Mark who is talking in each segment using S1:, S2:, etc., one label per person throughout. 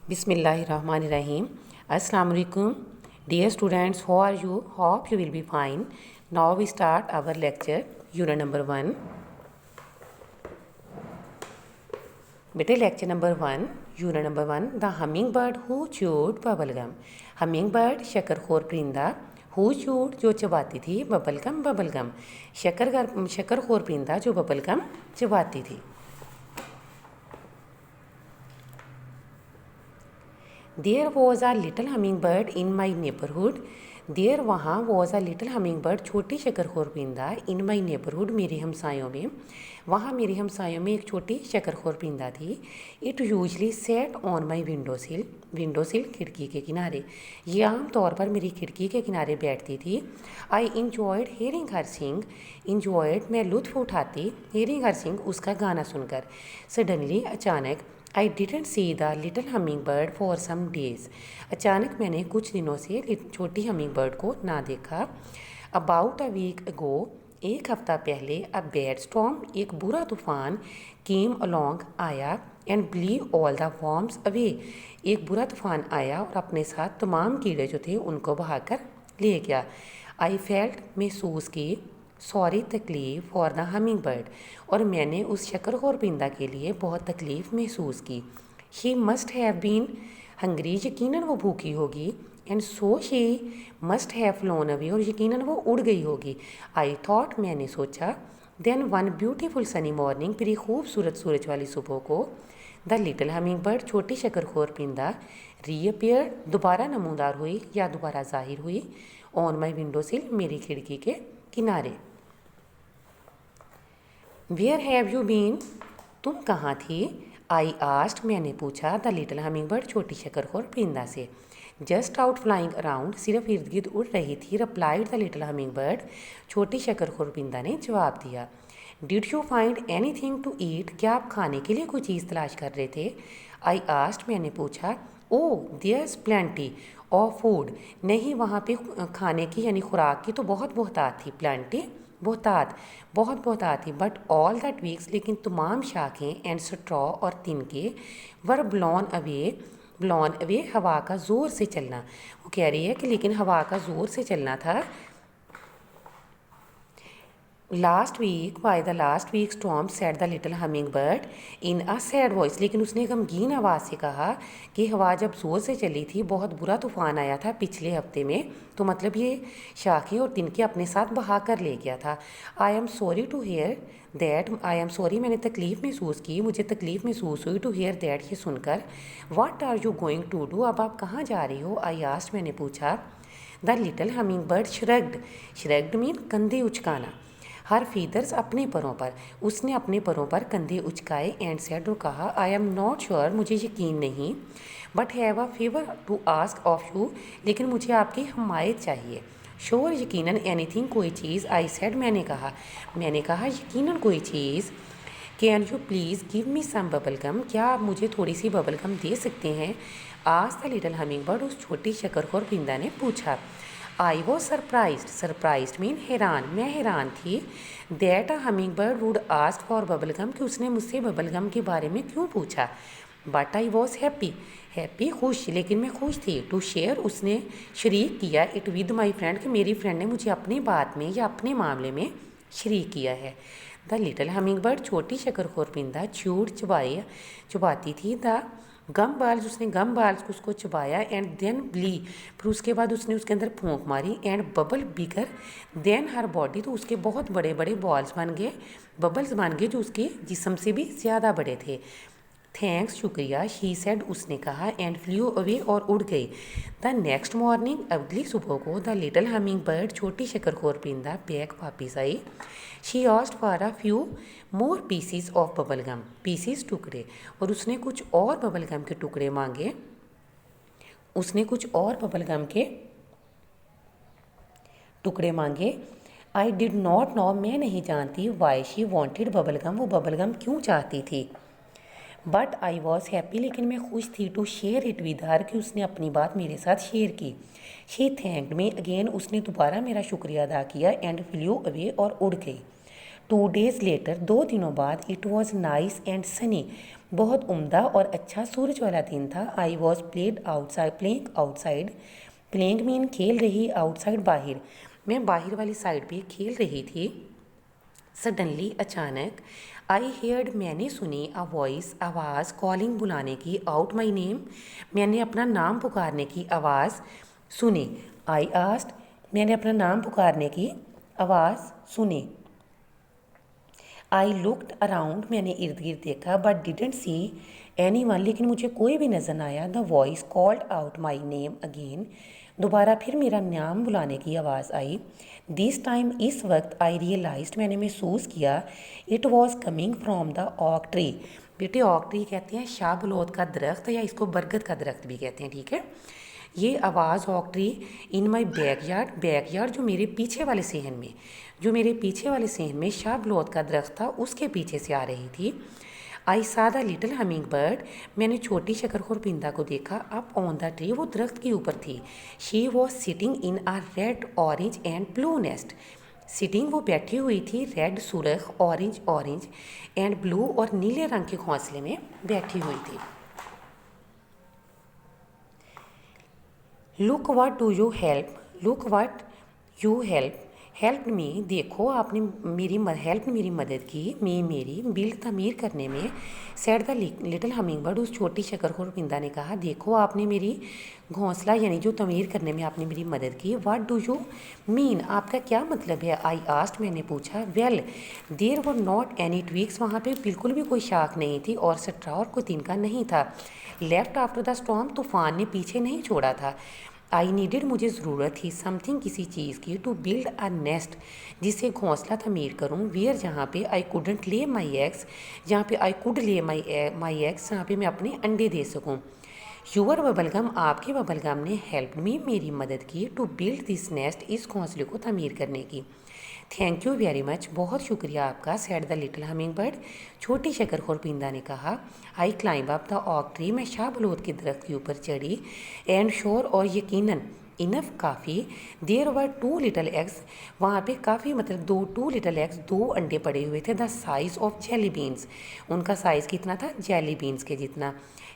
S1: Bismillahirrahmanirrahim. Assalamu alaikum. Dear students, how are you? Hope you will be fine. Now we start our lecture, unit number 1. बेटे lecture number 1, unit number 1, the humming bird who chewed bubblegum. Hummingbird शकरखोर परिंदा, who chewed जो चबाती थी, bubblegum bubblegum शकरखोर परिंदा जो bubblegum चबाती थी. There was a little humming bird in my neighbourhood. There वहाँ was a little humming bird छोटी शकरखोर परिंदा इन माई नेबरहुड मेरे हमसायों में. वहाँ मेरे हमसायों में एक छोटी शकरखोर परिंदा थी. It usually sat on my windowsill खिड़की के किनारे. ये आम तौर पर मेरी खिड़की के किनारे बैठती थी. आई इंजॉयड हेयरिंग हर सिंग. इंजॉयड मैं लुत्फ़ उठाती हेयरिंग हर सिंग उसका गाना सुनकर. सडनली अचानक I didn't see the little humming bird for some days. अचानक मैंने कुछ दिनों से छोटी हमिंग बर्ड को ना देखा. अबाउट अ वीक अगो एक हफ्ता पहले अ बैड स्टॉर्म एक बुरा तूफ़ान केम अलोंग आया and ब्लीव all the worms away. एक बुरा तूफ़ान आया और अपने साथ तमाम कीड़े जो थे उनको बहाकर ले गया. आई फेल्ट महसूस की सॉरी तकलीफ़ फॉर द हमिंग बर्ड. और मैंने उस शकरखोर परिंदा के लिए बहुत तकलीफ़ महसूस की. She must have been hungry. यकीनन वो भूखी होगी. And so she must have flown away. और यकीनन वो उड़ गई होगी. आई थॉट मैंने सोचा. Then one beautiful sunny morning फिर खूबसूरत सूरज वाली सुबह को द लिटिल हमिंग बर्ड छोटी शकरखोर परिंदा रीअपियर दोबारा नमूदार हुई या दोबारा ज़ाहिर हुई ऑन माई विंडो सिल मेरी खिड़की के किनारे. Where have you been. तुम कहाँ थी. आई आस्ट मैंने पूछा द लिटिल हमिंग बर्ड छोटी शकरखोर परिंदा से. जस्ट आउट फ्लाइंग अराउंड सिर्फ इर्द गिर्द उड़ रही थी. Replied the little humming bird छोटी शकरखोर परिंदा ने जवाब दिया. Did you find anything to eat. क्या आप खाने के लिए कोई चीज़ तलाश कर रहे थे. आई आस्ट मैंने पूछा. ओ देयर्स प्लेंटी ऑफ फूड. नहीं वहाँ पे खाने की यानी खुराक की तो बहुत बहुतात थी. प्लेंटी बहुतात बहुत बहुतात थी. बट ऑल द ट्विग्स लेकिन तमाम शाखें एंड स्ट्रॉ और तिनके वर ब्लॉन अवे हवा का ज़ोर से चलना. वो कह रही है कि लेकिन हवा का ज़ोर से चलना था. Last week by the last week storm said the little humming bird in a sad voice. लेकिन उसने गमगीन आवाज़ से कहा कि हवा जब ज़ोर से चली थी बहुत बुरा तूफ़ान आया था पिछले हफ्ते में. तो मतलब ये शाखें और तिनके अपने साथ बहा कर ले गया था. I am sorry to hear that. I am sorry मैंने तकलीफ़ महसूस की. मुझे तकलीफ़ महसूस हुई टू हेयर दैट ये सुनकर. What are you going to do. अब आप कहाँ जा रही हो. आई आस्ट मैंने पूछा. The little humming bird shrugged mean कंधे उचकाना. हर फीदर्स अपने परों पर. उसने अपने परों पर कंधे उचकाए एंड सेड और कहा. आई एम नॉट श्योर मुझे यकीन नहीं. But have a favour to ask of you. लेकिन मुझे आपकी हमायत चाहिए. श्योर यकीनन एनीथिंग कोई चीज़. आई सेड मैंने कहा यकीनन कोई चीज़. Can you please give me some bubble gum. क्या आप मुझे थोड़ी सी बबल गम दे सकते हैं. आज द लिटिल हमिंग बर्ड उस छोटी शकरखोर परिंदा ने पूछा. आई वॉज सरप्राइज्ड मीन हैरान. मैं हैरान थी. That a humming bird would ask for bubble gum कि उसने मुझसे बबल गम के बारे में क्यों पूछा. बट आई वॉज हैप्पी खुश. लेकिन मैं खुश थी. टू शेयर उसने शरीक किया इट विद माई फ्रेंड कि मेरी फ्रेंड ने मुझे अपनी बात में या अपने मामले में शरीक किया है. द लिटिल हमिंग बर्ड छोटी शकरखोर परिंदा चुबाती थी. द गम बाल्स उसने गम बाल्स को उसको चबाया. एंड देन ब्ली फिर उसके बाद उसने उसके अंदर फूंक मारी. And bubble bigger than her body तो उसके बहुत बड़े बड़े बॉल्स बन गए बबल्स बन गए जो उसके जिस्म से भी ज़्यादा बड़े थे. थैंक्स शुक्रिया शी सेड उसने कहा. एंड फ्लू अवे और उड़ गई. द नेक्स्ट मॉर्निंग अगली सुबह को द लिटिल हमिंग बर्ड छोटी शकरखोर परिंदा बैक वापिस आई. She asked for a few more pieces of bubble gum. Pieces टुकड़े. और उसने कुछ और बबल गम के टुकड़े मांगे. आई डिड नॉट नो मैं नहीं जानती. Why she wanted bubble gum वो बबल गम क्यों चाहती थी. बट आई वॉज हैप्पी लेकिन मैं खुश थी. To share it with her कि उसने अपनी बात मेरे साथ शेयर की. शी थैंक्ड मी अगेन उसने दोबारा मेरा शुक्रिया अदा किया. एंड फ्लू अवे और उड़ गई. 2 days लेटर, 2 दिनों बाद, it was nice and Sunny, बहुत उम्दा और अच्छा सूरज वाला दिन था। I was playing outside, playing mean खेल रही, आउटसाइड बाहर, मैं बाहर वाली साइड पे खेल रही थी। सडनली अचानक, आई हेयर्ड मैंने सुनी, अ वॉइस आवाज़, कॉलिंग बुलाने की, आउट माई नेम, मैंने अपना नाम पुकारने की आवाज़ सुनी। आई आस्क्ड, मैंने अपना नाम पुकारने की आवाज़ सुनी। आई लुकड अराउंड, मैंने इर्द गिर्द देखा, but didn't see any one, लेकिन मुझे कोई भी नज़र ना आया। The voice called out my name again, दोबारा फिर मेरा नाम बुलाने की आवाज़ आई। दिस टाइम, इस वक्त, आई रियलाइज्ड, मैंने महसूस किया, it was coming from the ऑक ट्री। बेटे ऑक ट्री कहते हैं शाहबलूत का दरख्त, या इसको बरगद का दरख्त भी कहते हैं, ठीक है। ये आवाज़ ऑक ट्री इन माई बैकयार्ड जो मेरे पीछे वाले सहन में, जो मेरे पीछे वाले सहन में शाहबलूत का दरख्त था उसके पीछे से आ रही थी। आई सा द लिटिल हमिंग बर्ड, मैंने छोटी शकरखोर परिंदा को देखा। अप ऑन द ट्री, वो दरख्त के ऊपर थी। She was sitting in a red orange and blue nest, sitting वो बैठी हुई थी, रेड सुरख, ऑरेंज एंड ब्लू और नीले रंग के घोंसले में बैठी हुई थी। Look what do you help, look what you help me, देखो आपने मेरी मदद की, मेरी बिल्ड तमीर करने में। Said the little humming bird, उस छोटी शकरखोर परिंदा ने कहा, देखो आपने मेरी घोंसला यानी जो तमीर करने में आपने मेरी मदद की। व्हाट डू यू मीन, आपका क्या मतलब है। आई आस्क्ड, मैंने पूछा। Well there were not any twigs, वहाँ पे बिल्कुल भी कोई शाख नहीं थी, और स्ट्रा और कोई तिनका नहीं था। लेफ्ट आफ्टर द स्टॉर्म, तूफान ने पीछे नहीं छोड़ा था। आई नीडेड, मुझे ज़रूरत थी, समथिंग, किसी चीज़ की, टू बिल्ड अ नेस्ट, जिससे घोंसला तमीर करूँ। वियर, जहाँ पे, आई कुडंट ले माई एग्स, जहाँ पे आई कुड ले माई एग्स, जहाँ पे मैं अपने अंडे दे सकूँ। यूवर बबलगम, आपके बबलगम ने हेल्प मी, मेरी मदद की, टू बिल्ड दिस नेस्ट, इस घोंसले को तमीर करने की। थैंक यू वेरी मच, बहुत शुक्रिया आपका। Said the little humming bird, छोटी शकरखोर परिंदा ने कहा। आई क्लाइंब अप द ऑक ट्री, मैं शाहबलूत के दरख्त के ऊपर चढ़ी। एंड श्योर, और यकीनन, इनफ, काफ़ी। देयर वर 2 लिटल एग्स, वहाँ पे काफ़ी मतलब 2 लिटल एग्स, 2 अंडे पड़े हुए थे। The size of jelly beans, उनका साइज़ कितना था, जेली बीन्स के जितना।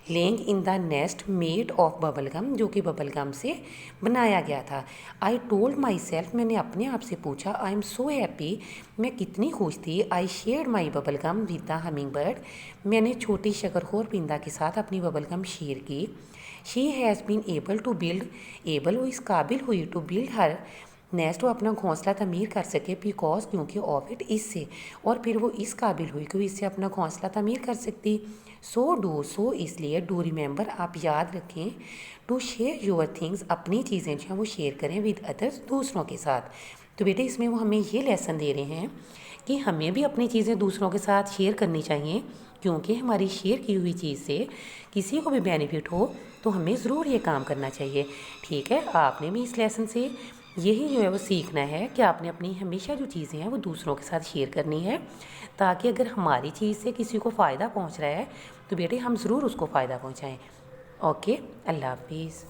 S1: Laying in the nest made of bubblegum, जो कि बबलगम से बनाया गया था। आई टोल्ड माई सेल्फ, मैंने अपने आप से पूछा, आई एम सो हैप्पी, मैं कितनी खुश थी। I shared my bubblegum with the humming bird, मैंने छोटी शकरखोर परिंदा के साथ अपनी बबलगम शेयर की। She has been able to build, able, वो इस काबिल हुई, टू बिल्ड हर नेस्ट, वो अपना घोंसला तमीर कर सके, बिकॉज, क्योंकि, ऑफ इट, इससे, और फिर वो इस काबिल हुई कि वो इससे अपना घोंसला तमीर कर सकती। सो इसलिए, डू रिमेंबर, आप याद रखें, टू शेयर योर थिंग्स, अपनी चीज़ें जो हैं वो शेयर करें, विद अदर्स, दूसरों के साथ। तो बेटे इसमें वो हमें ये लेसन दे रहे हैं कि हमें भी अपनी चीज़ें दूसरों के साथ शेयर करनी चाहिए, क्योंकि हमारी शेयर की हुई चीज़ से किसी को भी बेनिफिट हो तो हमें ज़रूर ये काम करना चाहिए। ठीक है, आपने भी इस लेसन से यही जो है वो सीखना है कि आपने अपनी हमेशा जो चीज़ें हैं वो दूसरों के साथ शेयर करनी है, ताकि अगर हमारी चीज़ से किसी को फ़ायदा पहुंच रहा है तो बेटे हम ज़रूर उसको फ़ायदा पहुंचाएं। ओके, अल्लाह हाफिज़।